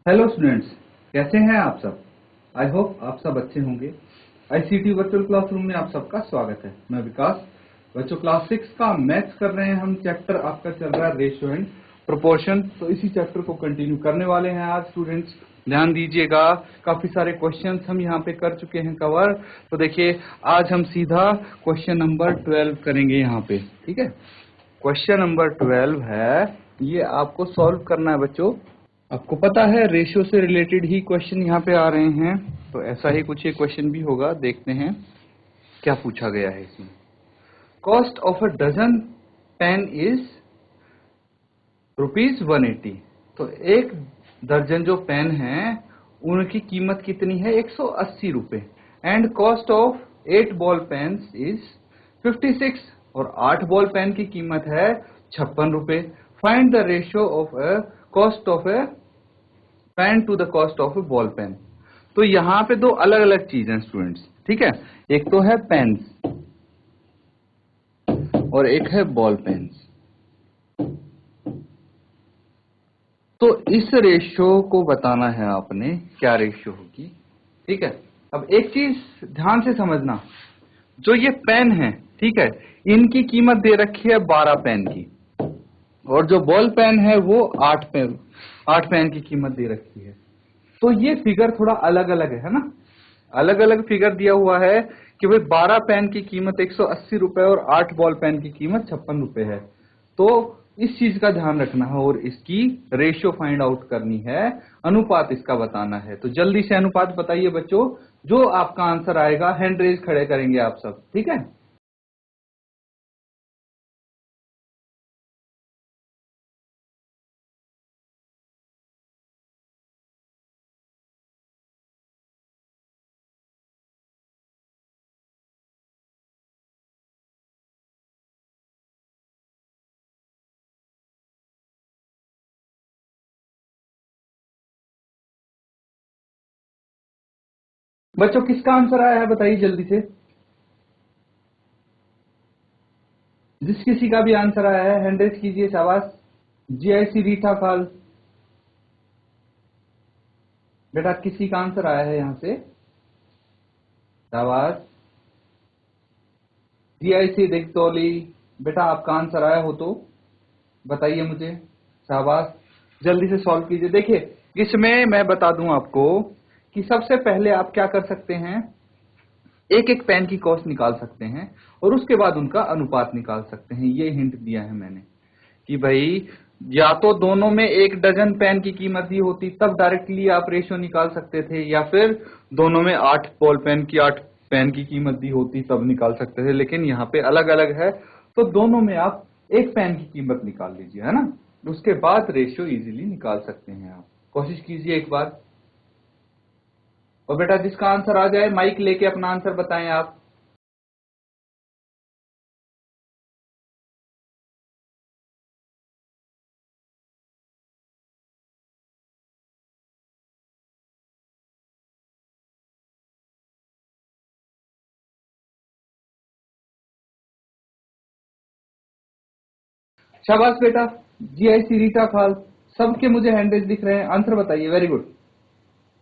Hello students, कैसे हैं आप सब। आई होप आप सब अच्छे होंगे। आईसीटी वर्चुअल क्लासरूम में आप सबका स्वागत है। मैं विकास। बच्चों क्लास 6 का मैथ्स कर रहे हैं हम। चैप्टर आपका चल रहा है रेशियो एंड प्रोपोर्शन। तो इसी चैप्टर को कंटिन्यू करने वाले हैं आज स्टूडेंट्स। ध्यान दीजिएगा, काफी सारे क्वेश्चंस हम यहाँ पे कर चुके हैं कवर। तो देखिए आज हम सीधा क्वेश्चन नंबर 12 करेंगे यहाँ पे। ठीक है, क्वेश्चन नंबर 12 है, ये आपको सॉल्व करना है बच्चों। आपको पता है रेशियो से रिलेटेड ही क्वेश्चन यहाँ पे आ रहे हैं, तो ऐसा ही कुछ ये क्वेश्चन भी होगा। देखते हैं क्या पूछा गया है इसमें। Cost of a dozen pen is ₹180। तो एक दर्जन जो पेन है उनकी कीमत कितनी है? 180 रुपए। And cost of 8 ball pen is 56। और 8 बॉल पेन की कीमत है 56 रुपए। Find the ratio of a cost of a pen to the cost of a ball pen. तो यहाँ पे दो अलग अलग चीज हैं स्टूडेंट्स। ठीक है, एक तो है पेन्स और एक है बॉल पेन्स। तो इस रेशियो को बताना है आपने, क्या रेशियो होगी। ठीक है, अब एक चीज ध्यान से समझना, जो ये पेन है, ठीक है, इनकी कीमत दे रखी है 12 पेन की, और जो बॉल पेन है वो 8 पेन की कीमत दे रखी है। तो ये फिगर थोड़ा अलग अलग है ना। अलग अलग फिगर दिया हुआ है कि भाई 12 पेन की कीमत 180 रुपए और 8 बॉल पेन की कीमत 56 रुपए है। तो इस चीज का ध्यान रखना है और इसकी रेशियो फाइंड आउट करनी है, अनुपात इसका बताना है। तो जल्दी से अनुपात बताइए बच्चों। जो आपका आंसर आएगा हैंड रेज खड़े करेंगे आप सब। ठीक है, बच्चों किसका आंसर आया है बताइए जल्दी से। जिस किसी का भी आंसर आया है हैंड रेज कीजिए, शाबाश। जीआईसी रीठा खाल, बेटा किसी का आंसर आया है यहाँ से, शाबाश। जीआईसी दिग्तौली, बेटा आपका आंसर आया हो तो बताइए मुझे, शाबाश। जल्दी से सॉल्व कीजिए। देखिए इसमें मैं बता दूं आपको कि सबसे पहले आप क्या कर सकते हैं, एक एक पेन की कॉस्ट निकाल सकते हैं और उसके बाद उनका अनुपात निकाल सकते हैं। ये हिंट दिया है मैंने कि भाई या तो दोनों में एक डजन पेन की कीमत ही होती तब डायरेक्टली आप रेशियो निकाल सकते थे, या फिर दोनों में 8 बॉल पेन की 8 पेन की कीमत दी होती तब निकाल सकते थे। लेकिन यहाँ पे अलग अलग है, तो दोनों में आप एक पेन की कीमत निकाल लीजिए, है ना। उसके बाद रेशियो इजीली निकाल सकते हैं आप। कोशिश कीजिए एक बार। और बेटा जिसका आंसर आ जाए माइक लेके अपना आंसर बताएं आप। शाबाश बेटा, जीआईसी रीटा खाल, सबके मुझे हैंडल्स दिख रहे हैं। आंसर बताइए, वेरी गुड।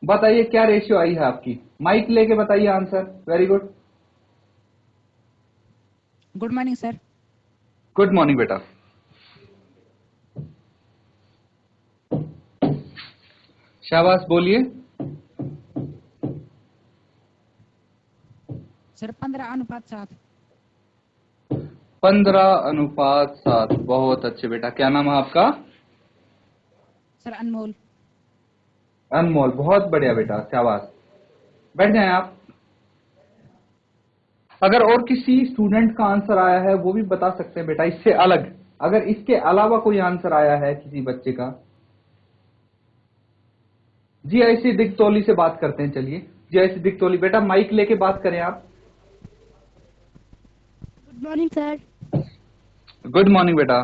बताइए क्या रेशियो आई है आपकी, माइक लेके बताइए answer. Very good, good morning sir. Good morning बेटा। शाबाश, बोलिए। सर 15:7। 15:7। बहुत अच्छे बेटा, क्या नाम है आपका? सर अनमोल। अनमोल, बहुत बढ़िया बेटा, शाबाश। बैठ जाएं आप। अगर और किसी स्टूडेंट का आंसर आया है वो भी बता सकते हैं बेटा, इससे अलग। अगर इसके अलावा कोई आंसर आया है किसी बच्चे का, जीआईसी दिग्तौली से बात करते हैं। चलिए जीआईसी दिग्तौली, बेटा माइक लेके बात करें आप। Good morning sir. Good morning बेटा।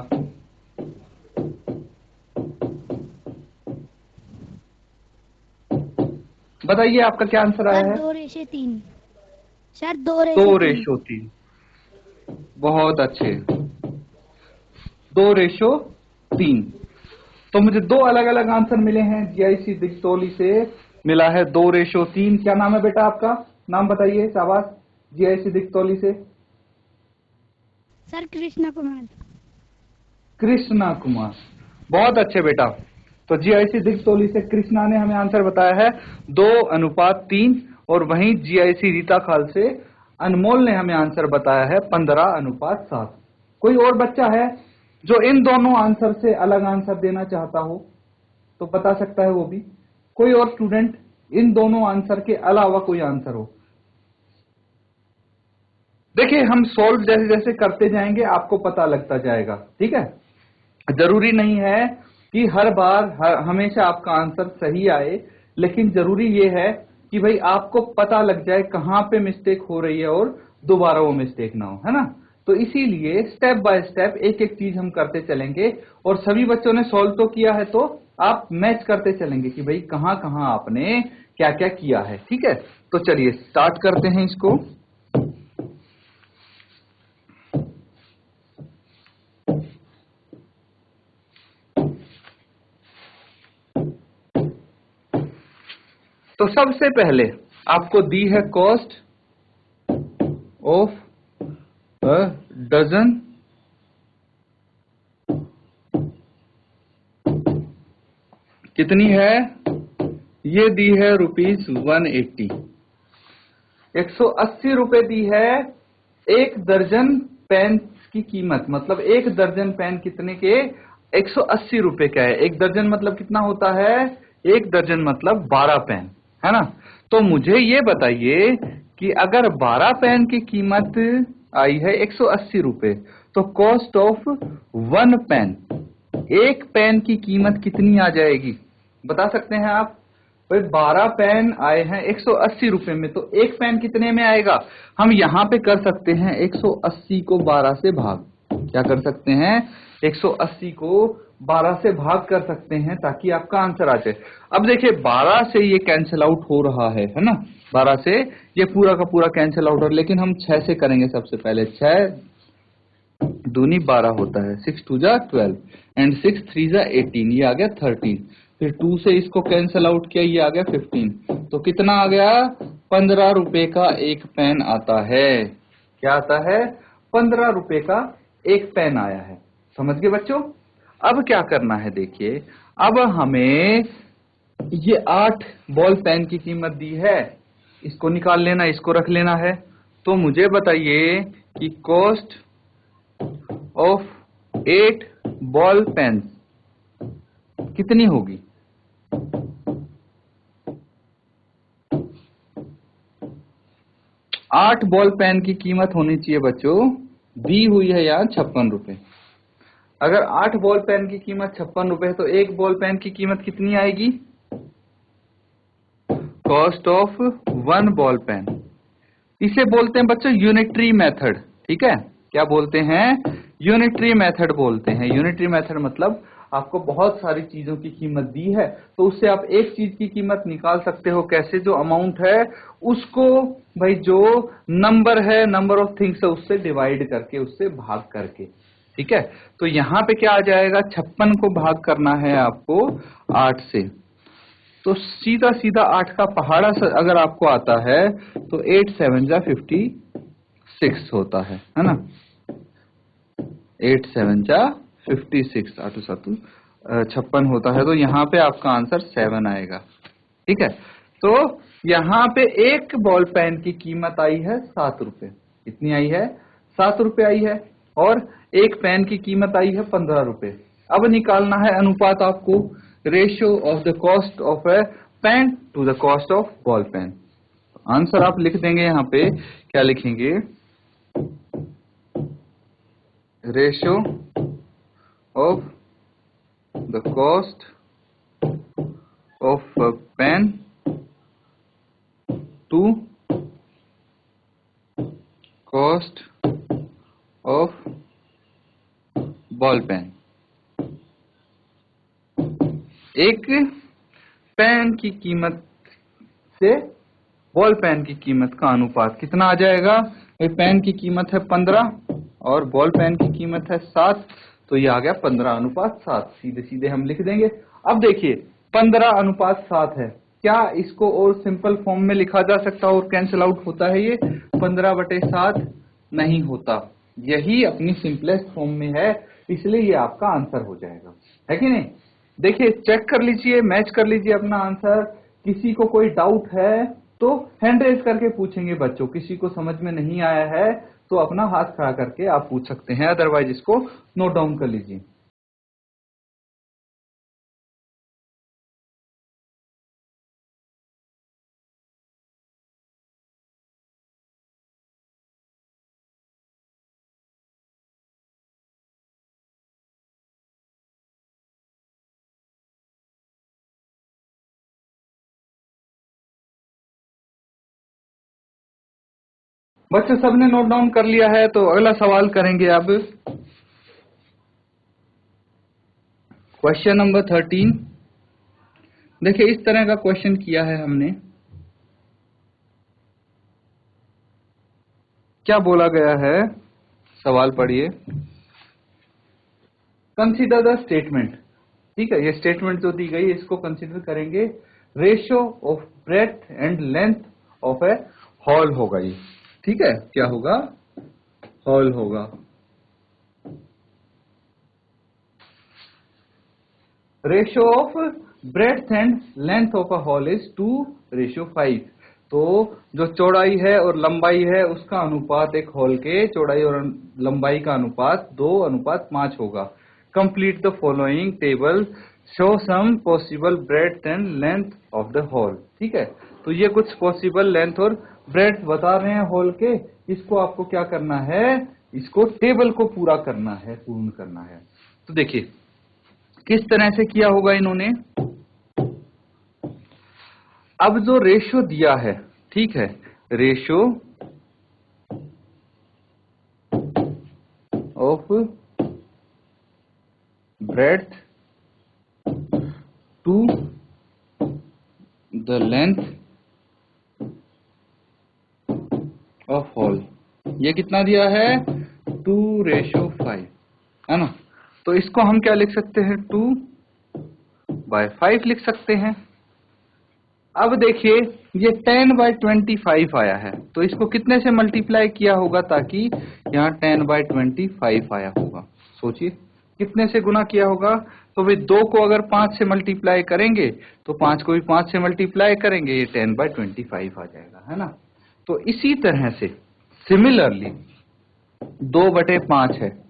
बताइए आपका क्या आंसर आया सर है? 2:3। सर 2:3। 2:3। बहुत अच्छे, 2:3। तो मुझे दो अलग अलग आंसर मिले हैं। जीआईसी दिक्तौली से मिला है 2:3। क्या नाम है बेटा आपका? नाम बताइए। शाबाश। जीआईसी दिक्तौली से सर कृष्णा कुमार। कृष्णा कुमार, बहुत अच्छे बेटा। तो जीआईसी दिक्तौली से कृष्णा ने हमें आंसर बताया है 2:3, और वहीं जीआईसी रीता खाल से अनमोल ने हमें आंसर बताया है 15:7। कोई और बच्चा है जो इन दोनों आंसर से अलग आंसर देना चाहता हो तो बता सकता है वो भी। कोई और स्टूडेंट इन दोनों आंसर के अलावा कोई आंसर हो? देखिए, हम सॉल्व जैसे जैसे करते जाएंगे आपको पता लगता जाएगा, ठीक है। जरूरी नहीं है कि हर बार हमेशा आपका आंसर सही आए, लेकिन जरूरी ये है कि भाई आपको पता लग जाए कहां पे मिस्टेक हो रही है और दोबारा वो मिस्टेक ना हो, है ना। तो इसीलिए स्टेप बाय स्टेप एक एक चीज हम करते चलेंगे, और सभी बच्चों ने सॉल्व तो किया है तो आप मैच करते चलेंगे कि भाई कहां कहां आपने क्या क्या किया है, ठीक है। तो चलिए स्टार्ट करते हैं इसको। तो सबसे पहले आपको दी है कॉस्ट ऑफ अ डजन कितनी है? ये दी है ₹180। 180 रुपए दी है एक दर्जन पेन की कीमत। मतलब एक दर्जन पेन कितने के? 180 रुपए का है। एक दर्जन मतलब कितना होता है? एक दर्जन मतलब 12 पेन, है ना। तो मुझे ये बताइए कि अगर 12 पेन की कीमत आई है 180 रुपए, तो कॉस्ट ऑफ 1 पेन, एक पेन की कीमत कितनी आ जाएगी? बता सकते हैं आप? भाई 12 पेन आए हैं 180 रुपए में, तो एक पेन कितने में आएगा? हम यहां पे कर सकते हैं 180 को 12 से भाग। क्या कर सकते हैं? 180 को 12 से भाग कर सकते हैं ताकि आपका आंसर आ जाए। अब देखिए 12 से ये कैंसिल आउट हो रहा है ना। 12 से ये पूरा का पूरा कैंसिल आउट हो, लेकिन हम 6 से करेंगे सबसे पहले। 6 दूनी 12 होता है, 6 2 जा 12 एंड 6 3 जा 18, ये आ गया 13। फिर 2 से इसको कैंसिल आउट किया, ये आ गया 15। तो कितना आ गया? 15 रुपए का एक पेन आता है। क्या आता है? 15 रुपए का एक पेन आया है। समझ गए बच्चों? अब क्या करना है देखिए, अब हमें ये 8 बॉल पेन की कीमत दी है, इसको निकाल लेना, इसको रख लेना है। तो मुझे बताइए कि कॉस्ट ऑफ 8 बॉल पेन कितनी होगी? आठ बॉल पेन की कीमत होनी चाहिए बच्चों, दी हुई है यहाँ 56 रुपए। अगर 8 बॉल पेन की कीमत 56 रुपए है तो एक बॉल पेन की कीमत कितनी आएगी? Cost of 1 ball pen. इसे बोलते हैं बच्चों यूनिटरी मेथड, ठीक है। क्या बोलते हैं? यूनिटरी मेथड बोलते हैं। यूनिटरी मेथड मतलब आपको बहुत सारी चीजों की कीमत दी है, तो उससे आप एक चीज की कीमत निकाल सकते हो। कैसे? जो अमाउंट है उसको भाई जो नंबर है, नंबर ऑफ थिंग्स है, उससे डिवाइड करके, उससे भाग करके, ठीक है। तो यहां पे क्या आ जाएगा? 56 को भाग करना है आपको 8 से, तो सीधा सीधा 8 का पहाड़ा अगर आपको आता है तो 8 7 जा 56 होता है ना। 8 7 जा 56, 8 7 56 होता है। तो यहाँ पे आपका आंसर 7 आएगा, ठीक है। तो यहाँ पे एक बॉल पेन की कीमत आई है 7 रुपए। कितनी आई है? 7 रुपए आई है। और एक पेन की कीमत आई है 15 रुपए। अब निकालना है अनुपात आपको, ratio of the cost of a pen to the cost of ball pen. Answer आप लिख देंगे यहाँ पे, क्या लिखेंगे? Ratio of the cost of pen to cost of ball pen. एक पेन की कीमत से बॉल पेन की कीमत का अनुपात कितना आ जाएगा? पेन की कीमत है 15 और बॉल पेन की कीमत है 7, तो ये आ गया 15:7, सीधे सीधे हम लिख देंगे। अब देखिए 15:7 है, क्या इसको और सिंपल फॉर्म में लिखा जा सकता और कैंसिल आउट होता है? ये 15/7 नहीं होता, यही अपनी सिंपलेस्ट फॉर्म में है, इसलिए ये आपका आंसर हो जाएगा, है कि नहीं? देखिए चेक कर लीजिए, मैच कर लीजिए अपना आंसर। किसी को कोई डाउट है तो हैंड रेज करके पूछेंगे बच्चों, किसी को समझ में नहीं आया है तो अपना हाथ खड़ा करके आप पूछ सकते हैं, अदरवाइज इसको नोट डाउन कर लीजिए। बच्चों सबने नोट डाउन कर लिया है तो अगला सवाल करेंगे अब। Question number 13। देखिए इस तरह का क्वेश्चन किया है हमने। क्या बोला गया है? सवाल पढ़िए। कंसीडर द स्टेटमेंट, ठीक है, ये स्टेटमेंट जो दी गई है इसको कंसीडर करेंगे। Ratio of breadth and length of A hall होगा ये, ठीक है, क्या होगा? हॉल होगा। Ratio of breadth and length of a hall is 2:5। तो जो चौड़ाई है और लंबाई है उसका अनुपात एक हॉल के चौड़ाई और लंबाई का अनुपात 2:5 होगा। Complete the following table, show some possible breadth and length of the hall, ठीक है। तो ये कुछ पॉसिबल लेंथ और ब्रेड्थ बता रहे हैं हॉल के, इसको आपको क्या करना है? इसको टेबल को पूरा करना है, पूर्ण करना है। तो देखिए किस तरह से किया होगा इन्होंने। अब जो रेशियो दिया है, ठीक है, ratio of breadth to the length of hall, ये कितना दिया है? 2:5, है ना। तो इसको हम क्या लिख सकते हैं? 2/5 लिख सकते हैं। अब देखिए ये 10/25 आया है, तो इसको कितने से मल्टीप्लाई किया होगा ताकि यहाँ 10/25 आया होगा? सोचिए कितने से गुना किया होगा। तो भाई 2 को अगर 5 से मल्टीप्लाई करेंगे तो 5 को भी 5 से मल्टीप्लाई करेंगे, ये 10/25 आ जाएगा, है ना। तो इसी तरह से सिमिलरली 2/5 है।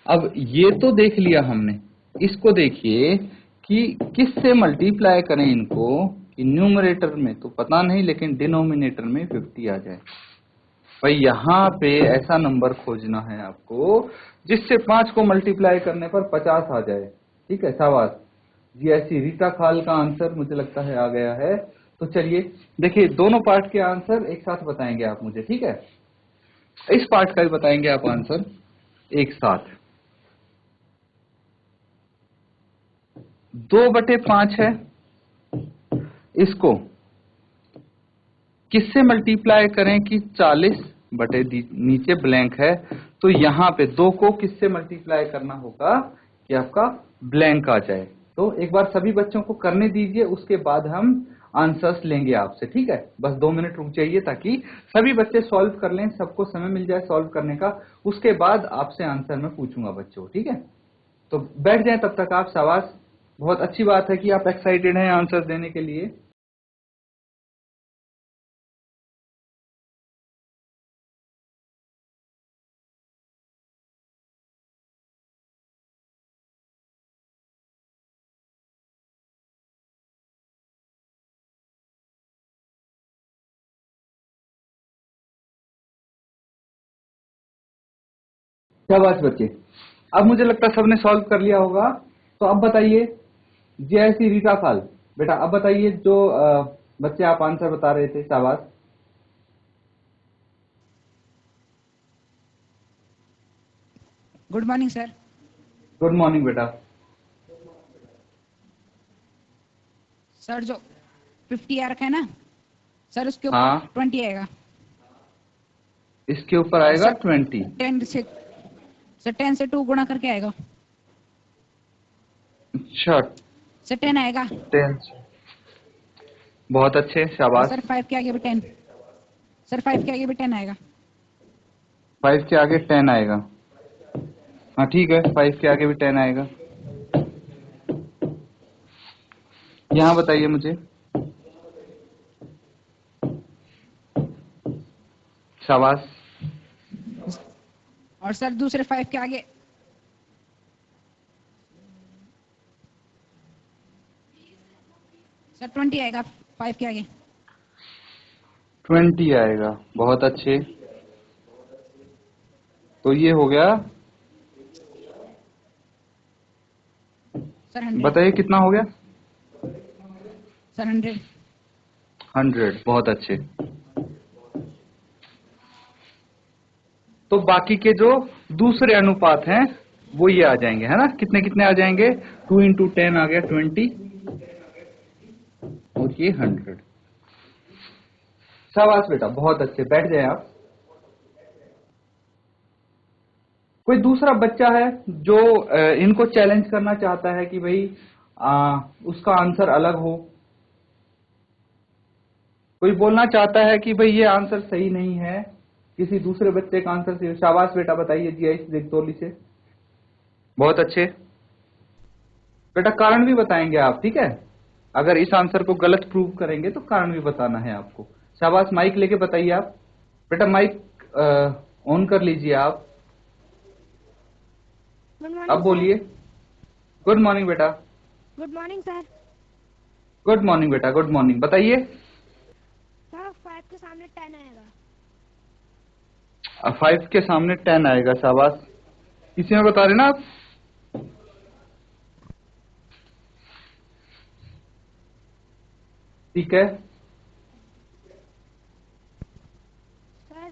अब ये तो देख लिया हमने, इसको देखिए कि किससे मल्टीप्लाई करें इनको, कि न्यूमरेटर में तो पता नहीं लेकिन डिनोमिनेटर में 50 आ जाए। भाई यहाँ पे ऐसा नंबर खोजना है आपको जिससे 5 को मल्टीप्लाई करने पर 50 आ जाए, ठीक है। शाबाश जी, ऐसी रीटा खाल का आंसर मुझे लगता है आ गया है। तो चलिए देखिए दोनों पार्ट के आंसर एक साथ बताएंगे आप मुझे, ठीक है। इस पार्ट का भी बताएंगे आप आंसर एक साथ। 2/5 है, इसको किससे मल्टीप्लाई करें कि 40 बटे नीचे ब्लैंक है, तो यहाँ पे 2 को किससे मल्टीप्लाई करना होगा कि आपका ब्लैंक आ जाए। तो एक बार सभी बच्चों को करने दीजिए, उसके बाद हम आंसर्स लेंगे आपसे, ठीक है। बस 2 मिनट रुक जाइए ताकि सभी बच्चे सॉल्व कर लें, सबको समय मिल जाए सॉल्व करने का, उसके बाद आपसे आंसर मैं पूछूंगा बच्चों, ठीक है। तो बैठ जाएं तब तक आप। शाबाश, बहुत अच्छी बात है कि आप एक्साइटेड हैं आंसर देने के लिए। शाबाश बच्चे, अब मुझे लगता है सबने सॉल्व कर लिया होगा। तो अब बताइए जैसी रीटा खाल, बेटा अब बताइए जो बच्चे आप आंसर बता रहे थे। शाबाश। Good morning sir. Good morning बेटा। सर जो 50 आ रखा है ना सर, उसके ऊपर हाँ 20 आएगा। इसके ऊपर आएगा सर 20। 10 से सर 10 से 2 गुणा करके आएगा। अच्छा, सर 10 आएगा। 10। बहुत अच्छे, शाबाश। सर 5 के आगे भी 10। सर 5 के आगे भी 10 आएगा। 5 के आगे 10 आएगा। हाँ ठीक है, 5 के आगे भी 10 आएगा। यहाँ बताइए मुझे। शाबाश। और सर दूसरे 5 के आगे सर 20 आएगा 5 के आगे। 20 आएगा, बहुत अच्छे। तो ये हो गया। सर 100। बताइए कितना हो गया। सर 100। 100, बहुत अच्छे। तो बाकी के जो दूसरे अनुपात हैं वो ये आ जाएंगे, है ना। कितने कितने आ जाएंगे। 2 इंटू 10 आ गया 20, और ये 100। शाबाश बेटा, बहुत अच्छे। बैठ जाए आप। कोई दूसरा बच्चा है जो इनको चैलेंज करना चाहता है कि भाई उसका आंसर अलग हो। कोई बोलना चाहता है कि भाई ये आंसर सही नहीं है, किसी दूसरे बच्चे का आंसर सही हो। शाबाश बेटा, बताइए जीआईसी जगतौली से। बहुत अच्छे बेटा, कारण भी बताएंगे आप, ठीक है। अगर इस आंसर को गलत प्रूव करेंगे तो कारण भी बताना है आपको। शाबाश, माइक लेके बताइए आप। बेटा माइक ऑन कर लीजिए आप। गुड अब मॉर्निंग सर। बोलिए। गुड मॉर्निंग बेटा। Good morning sir. Good morning बेटा, गुड मॉर्निंग। बताइए। सर 5 के सामने 10 आएगा। 5 के सामने 10 आएगा। शाबाश, इसी में बता रहे ना आप। ठीक है। सर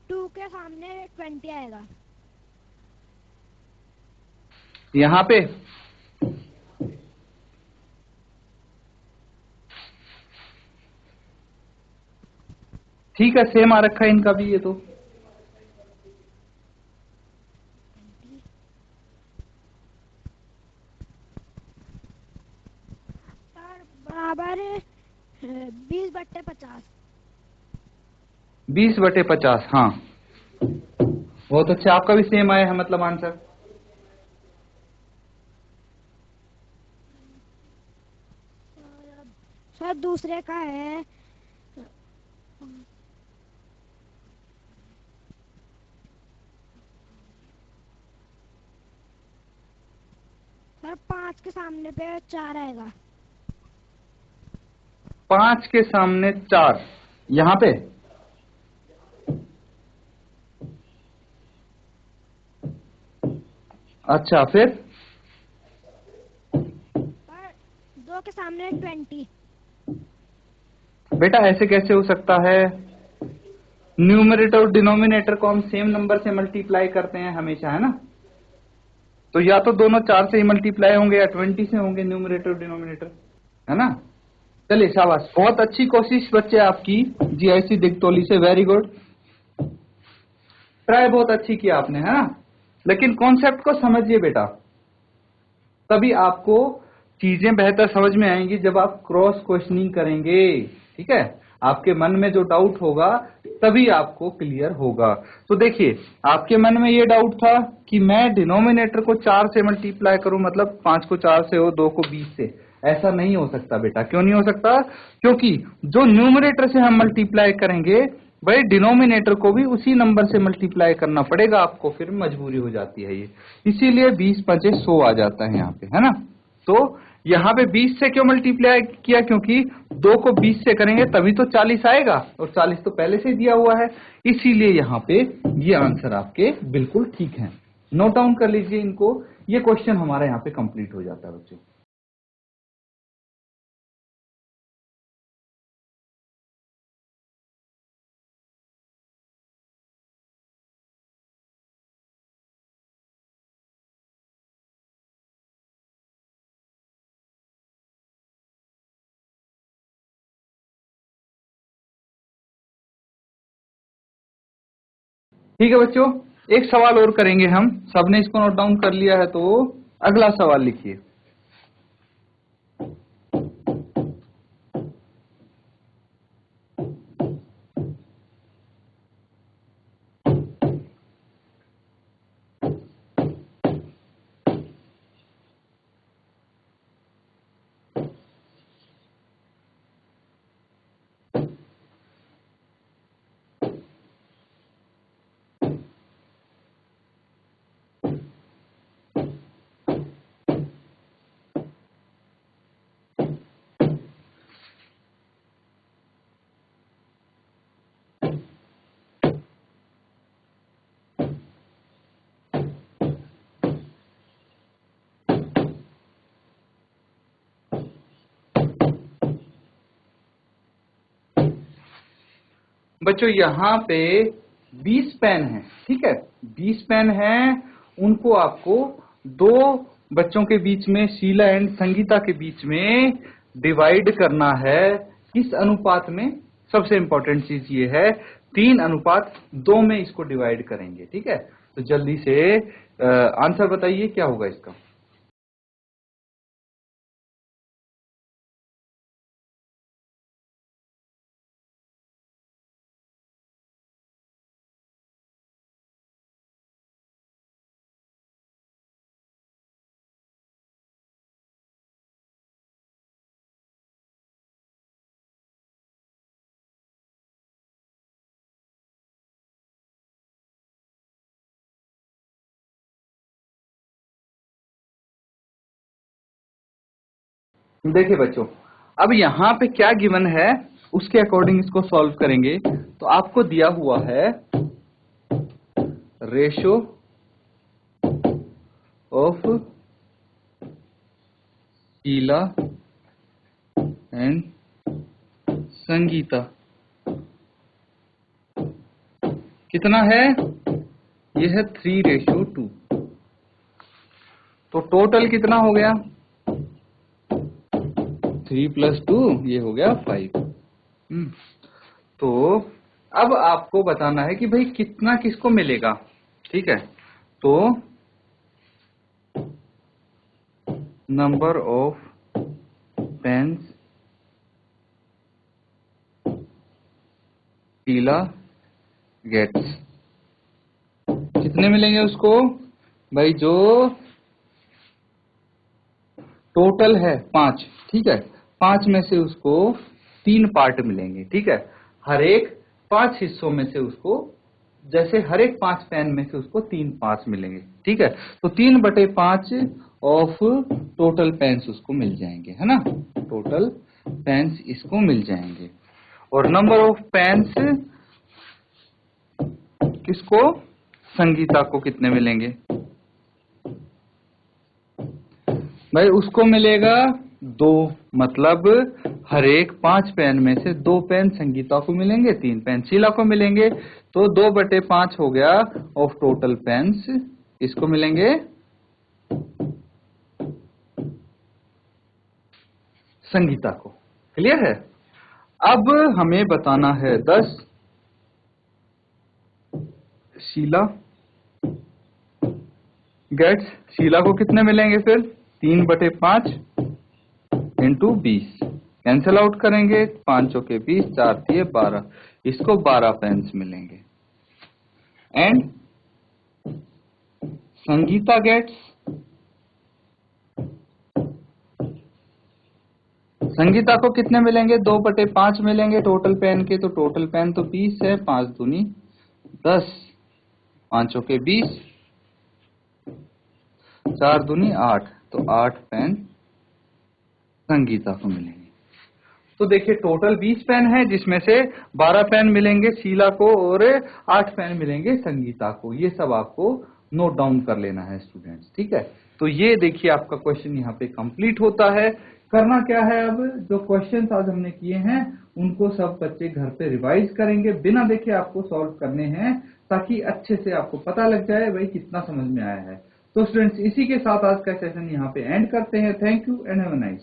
2 के सामने 20 आएगा। यहाँ पे ठीक है, सेम आ रखा है इनका भी ये तो। सर बराबर 20/50। 20/50, हाँ। बहुत अच्छा, आपका भी सेम आया है मतलब आंसर। सर दूसरे का है सर 5 के सामने पे 4 आएगा। 5 के सामने 4 यहाँ पे। अच्छा, फिर सर 2 के सामने 20। बेटा ऐसे कैसे हो सकता है। न्यूमरेटर और डिनोमिनेटर को हम सेम नंबर से मल्टीप्लाई करते हैं हमेशा, है ना। तो या तो दोनों 4 से ही मल्टीप्लाई होंगे या 20 से होंगे, न्यूमरेटर और डिनोमिनेटर, है ना। चलिए शाबाश, बहुत अच्छी कोशिश बच्चे आपकी जीआईसी दिगतौली से। वेरी गुड, ट्राई बहुत अच्छी की आपने, है ना। लेकिन कॉन्सेप्ट को समझिए बेटा, तभी आपको चीजें बेहतर समझ में आएंगी जब आप क्रॉस क्वेश्चनिंग करेंगे। ठीक है, आपके मन में जो डाउट होगा तभी आपको क्लियर होगा। तो देखिए, आपके मन में ये डाउट था कि मैं डिनोमिनेटर को 4 से मल्टीप्लाई करूं, मतलब 5 को 4 से हो, 2 को 20 से। ऐसा नहीं हो सकता बेटा। क्यों नहीं हो सकता। क्योंकि जो न्यूमरेटर से हम मल्टीप्लाई करेंगे भाई, डिनोमिनेटर को भी उसी नंबर से मल्टीप्लाई करना पड़ेगा आपको, फिर मजबूरी हो जाती है ये। इसीलिए 20×5 100 आ जाता है यहाँ पे, है ना। तो यहाँ पे 20 से क्यों मल्टीप्लाई किया, क्योंकि 2 को 20 से करेंगे तभी तो 40 आएगा, और 40 तो पहले से दिया हुआ है। इसीलिए यहाँ पे ये आंसर आपके बिल्कुल ठीक है। नोट डाउन कर लीजिए इनको। ये क्वेश्चन हमारा यहाँ पे कंप्लीट हो जाता है बच्चों। ठीक है बच्चों, एक सवाल और करेंगे हम। सबने इसको नोट डाउन कर लिया है तो अगला सवाल लिखिए। बच्चों यहाँ पे 20 पेन है, ठीक है, 20 पेन है, उनको आपको दो बच्चों के बीच में, शीला एंड संगीता के बीच में डिवाइड करना है। किस अनुपात में? सबसे इंपॉर्टेंट चीज ये है, 3:2 में इसको डिवाइड करेंगे, ठीक है। तो जल्दी से आंसर बताइए क्या होगा इसका। देखिए बच्चों, अब यहाँ पे क्या गिवन है उसके अकॉर्डिंग इसको सॉल्व करेंगे। तो आपको दिया हुआ है ratio of Sheela and Sangeeta कितना है? ये है 3:2। तो टोटल कितना हो गया? 3 + 2 ये हो गया 5। तो अब आपको बताना है कि भाई कितना किसको मिलेगा, ठीक है। तो number of pens Sheela gets, कितने मिलेंगे उसको? भाई जो टोटल है 5, ठीक है, 5 में से उसको 3 पार्ट मिलेंगे, ठीक है। हर एक 5 हिस्सों में से उसको, जैसे हर एक 5 पेन में से उसको 3 5 मिलेंगे, ठीक है। तो 3/5 ऑफ टोटल पेन्स उसको मिल जाएंगे, है ना। टोटल पेन्स इसको मिल जाएंगे। और नंबर ऑफ पेन्स किसको? संगीता को कितने मिलेंगे? भाई उसको मिलेगा 2, मतलब हर एक 5 पेन में से 2 पेन संगीता को मिलेंगे, 3 पेन शीला को मिलेंगे। तो 2/5 हो गया ऑफ टोटल पेन्स इसको मिलेंगे संगीता को। क्लियर है? अब हमें बताना है 10 शीला गेट्स, शीला को कितने मिलेंगे फिर? 3/5 इंटू 20, कैंसिल आउट करेंगे, 5 चौके 20, 4 तिये 12, इसको 12 पेन्स मिलेंगे। एंड संगीता गेट्स, संगीता को कितने मिलेंगे? 2/5 मिलेंगे टोटल पेन के। तो टोटल पेन तो 20 है, 5 दूनी 10, 5 चौके 20, 4 दूनी 8, तो 8 पेन संगीता को मिलेंगे। तो देखिए टोटल 20 पेन है, जिसमें से 12 पेन मिलेंगे शीला को और 8 पेन मिलेंगे संगीता को। ये सब आपको नोट डाउन कर लेना है स्टूडेंट्स, ठीक है। तो ये देखिए आपका क्वेश्चन यहाँ पे कंप्लीट होता है। करना क्या है, अब जो क्वेश्चंस आज हमने किए हैं उनको सब बच्चे घर पे रिवाइज करेंगे, बिना देखे आपको सॉल्व करने हैं, ताकि अच्छे से आपको पता लग जाए भाई कितना समझ में आया है। तो स्टूडेंट्स इसी के साथ आज का सेशन यहाँ पे एंड करते हैं। Thank you and have a nice.